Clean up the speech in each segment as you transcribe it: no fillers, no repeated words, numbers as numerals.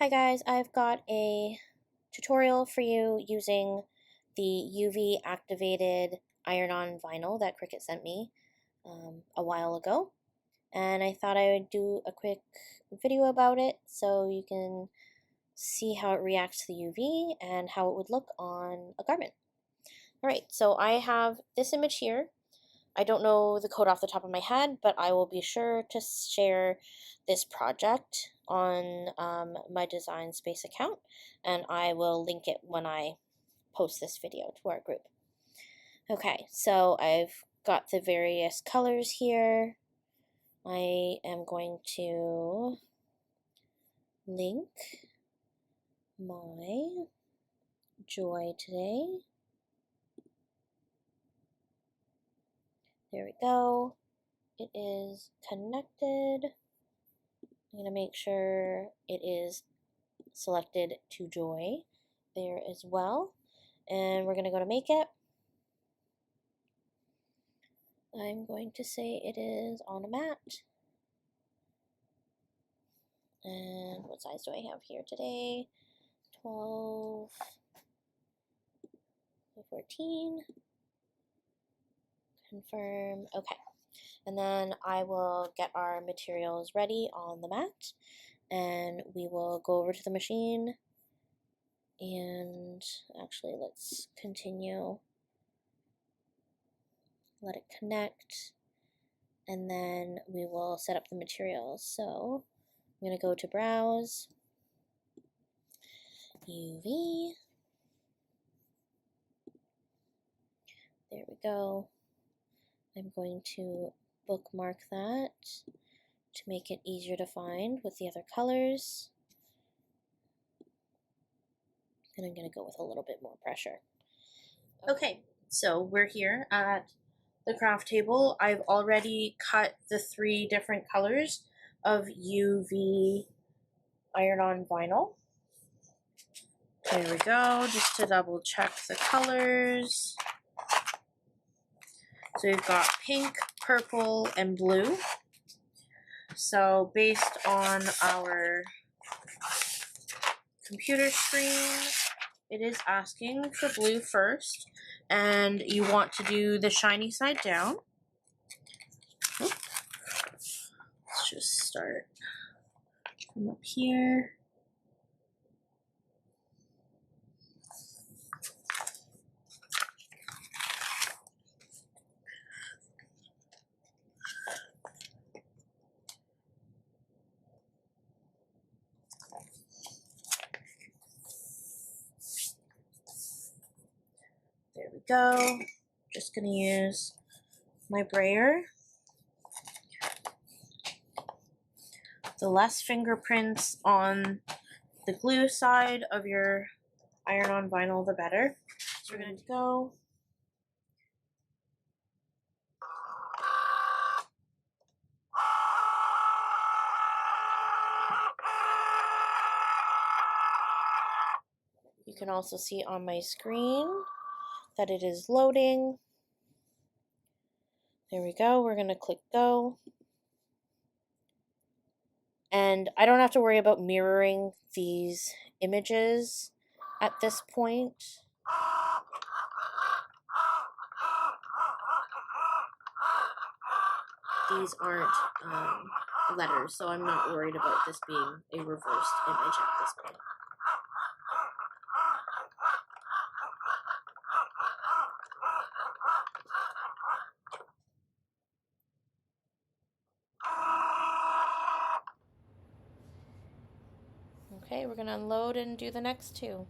Hi guys, I've got a tutorial for you using the UV activated iron-on vinyl that Cricut sent me a while ago, and I thought I would do a quick video about it so you can see how it reacts to the UV and how it would look on a garment. Alright, so I have this image here. I don't know the code off the top of my head, but I will be sure to share this project on my Design Space account, and I will link it when I post this video to our group. Okay, so I've got the various colors here. I am going to link my joy today. There we go. It is connected. I'm going to make sure it is selected to joy there as well. And we're going to go to make it. I'm going to say it is on a mat. And what size do I have here today? 12 by 14. Confirm. Okay. And then I will get our materials ready on the mat, and we will go over to the machine. And actually, let's continue. Let it connect, and then we will set up the materials. So I'm going to go to Browse, UV. There we go. I'm going to bookmark that to make it easier to find with the other colors. And I'm going to go with a little bit more pressure. Okay, so we're here at the craft table. I've already cut the 3 different colors of UV iron-on vinyl. There we go, just to double check the colors. So we've got pink, purple, and blue. So based on our computer screen, it is asking for blue first, and you want to do the shiny side down. Let's just start from up here. There we go. Just gonna use my brayer. The less fingerprints on the glue side of your iron-on vinyl, the better. So we're gonna go. You can also see on my screen that it is loading. There we go. We're going to click go. And I don't have to worry about mirroring these images at this point. These aren't letters, so I'm not worried about this being a reversed image at this point. Okay, we're going to unload and do the next 2.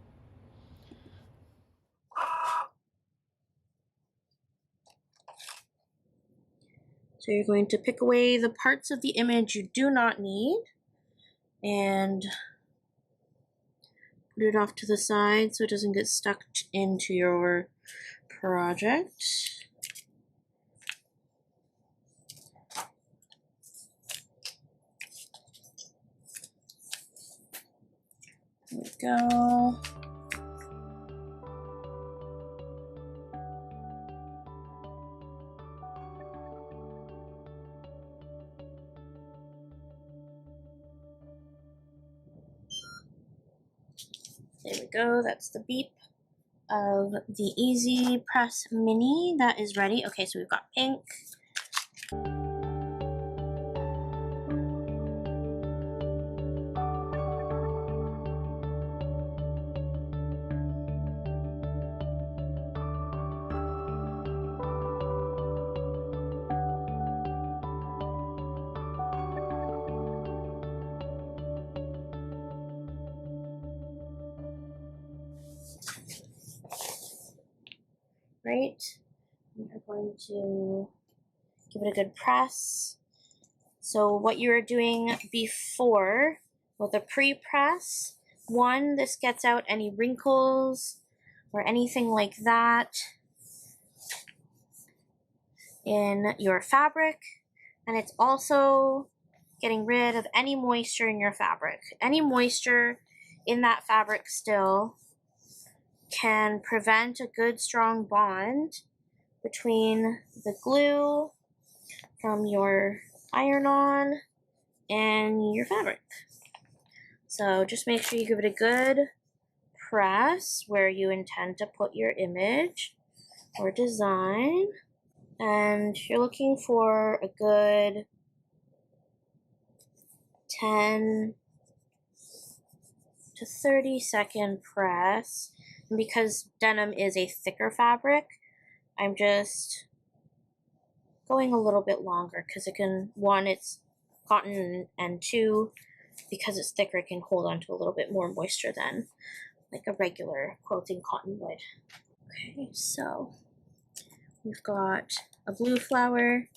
So you're going to pick away the parts of the image you do not need and put it off to the side so it doesn't get stuck into your project. There we go. There we go, that's the beep of the Easy Press Mini that is ready. Okay, so we've got pink. Right, we are going to give it a good press. So what you were doing before with a pre-press, one, this gets out any wrinkles or anything like that in your fabric, and it's also getting rid of any moisture in your fabric. Any moisture in that fabric still can prevent a good strong bond between the glue from your iron-on and your fabric. So just make sure you give it a good press where you intend to put your image or design, and you're looking for a good 10 to 30-second press. And because denim is a thicker fabric, I'm just going a little bit longer because it can, one, it's cotton, and two, because it's thicker, it can hold on to a little bit more moisture than like a regular quilting cotton would. Okay, so we've got a blue flower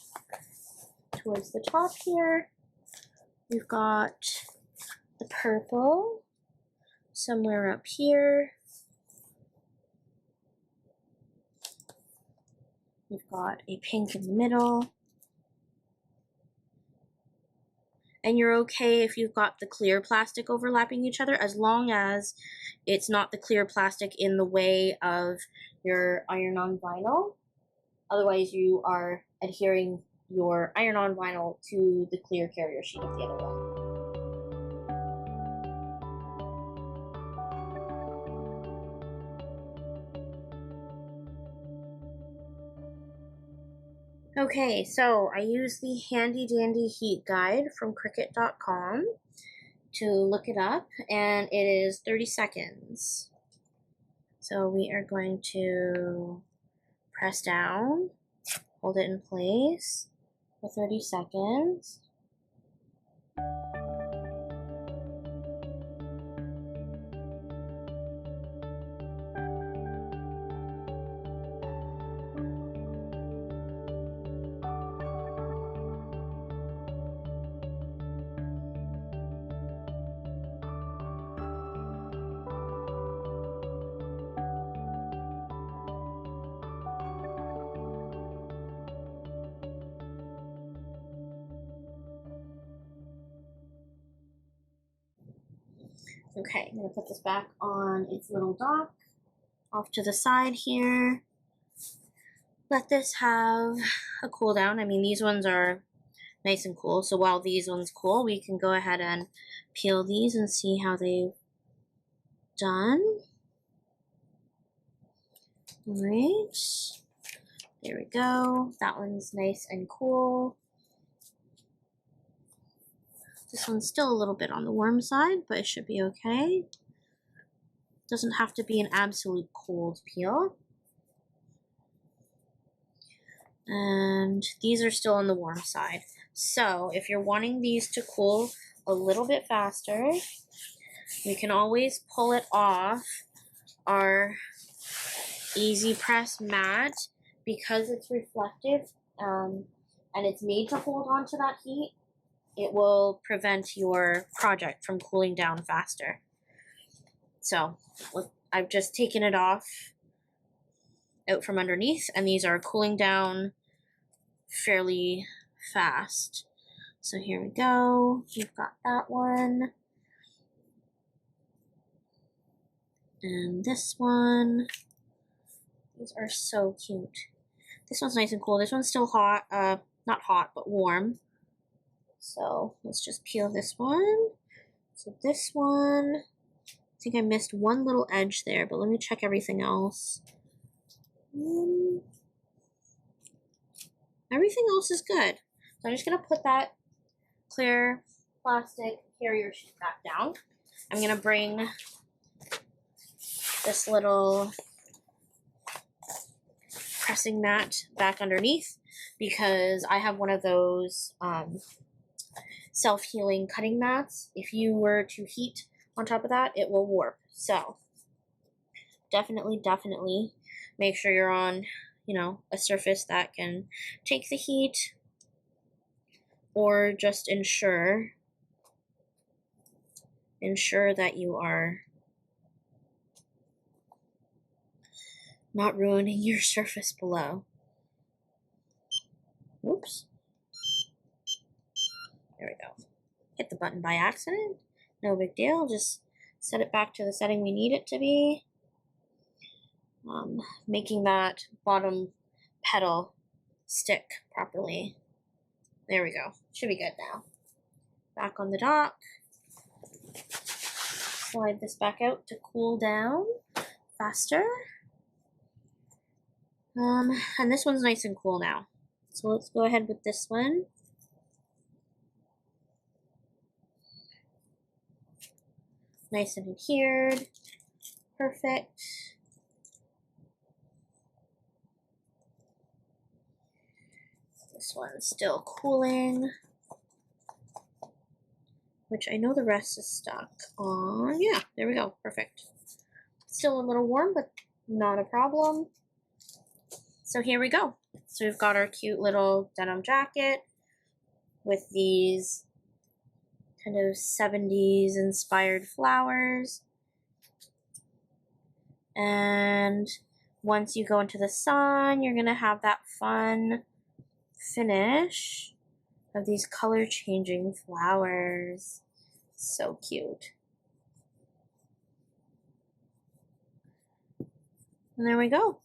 towards the top here. We've got the purple somewhere up here. We've got a pink in the middle. And you're okay if you've got the clear plastic overlapping each other, as long as it's not the clear plastic in the way of your iron-on vinyl. Otherwise, you are adhering your iron-on vinyl to the clear carrier sheet of the other one. Okay, so I use the handy dandy heat guide from Cricut.com to look it up, and it is 30 seconds. So we are going to press down, hold it in place for 30 seconds. Okay, I'm going to put this back on its little dock off to the side here. Let this have a cool down. I mean, these ones are nice and cool, so while these ones cool, we can go ahead and peel these and see how they've done. Alright, there we go. That one's nice and cool. This one's still a little bit on the warm side, but it should be okay. Doesn't have to be an absolute cold peel. And these are still on the warm side. So if you're wanting these to cool a little bit faster, we can always pull it off our Easy Press mat because it's reflective and it's made to hold on to that heat. It will prevent your project from cooling down faster. So I've just taken it off out from underneath, and these are cooling down fairly fast. So here we go. We've got that one. And this one. These are so cute. This one's nice and cool. This one's still hot. Not hot, but warm. So let's just peel this one. So this one think I missed one little edge there, but let me check everything else. Everything else is good. So I'm just gonna put that clear plastic carrier sheet back down. I'm gonna bring this little pressing mat back underneath because I have one of those self-healing cutting mats. If you were to heat on top of that, it will warp. So definitely make sure you're on, you know, a surface that can take the heat, or just ensure that you are not ruining your surface below. Oops. There we go. Hit the button by accident. No big deal. Just set it back to the setting we need it to be. Making that bottom pedal stick properly. There we go. Should be good now. Back on the dock. Slide this back out to cool down faster. And this one's nice and cool now. So let's go ahead with this one. Nice and adhered. Perfect. This one's still cooling, which I know the rest is stuck on. Yeah, there we go. Perfect. Still a little warm, but not a problem. So here we go. So we've got our cute little denim jacket with these kind of 70s inspired flowers. And once you go into the sun, you're gonna have that fun finish of these color changing flowers. So cute. And there we go.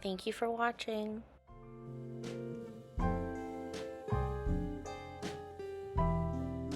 Thank you for watching.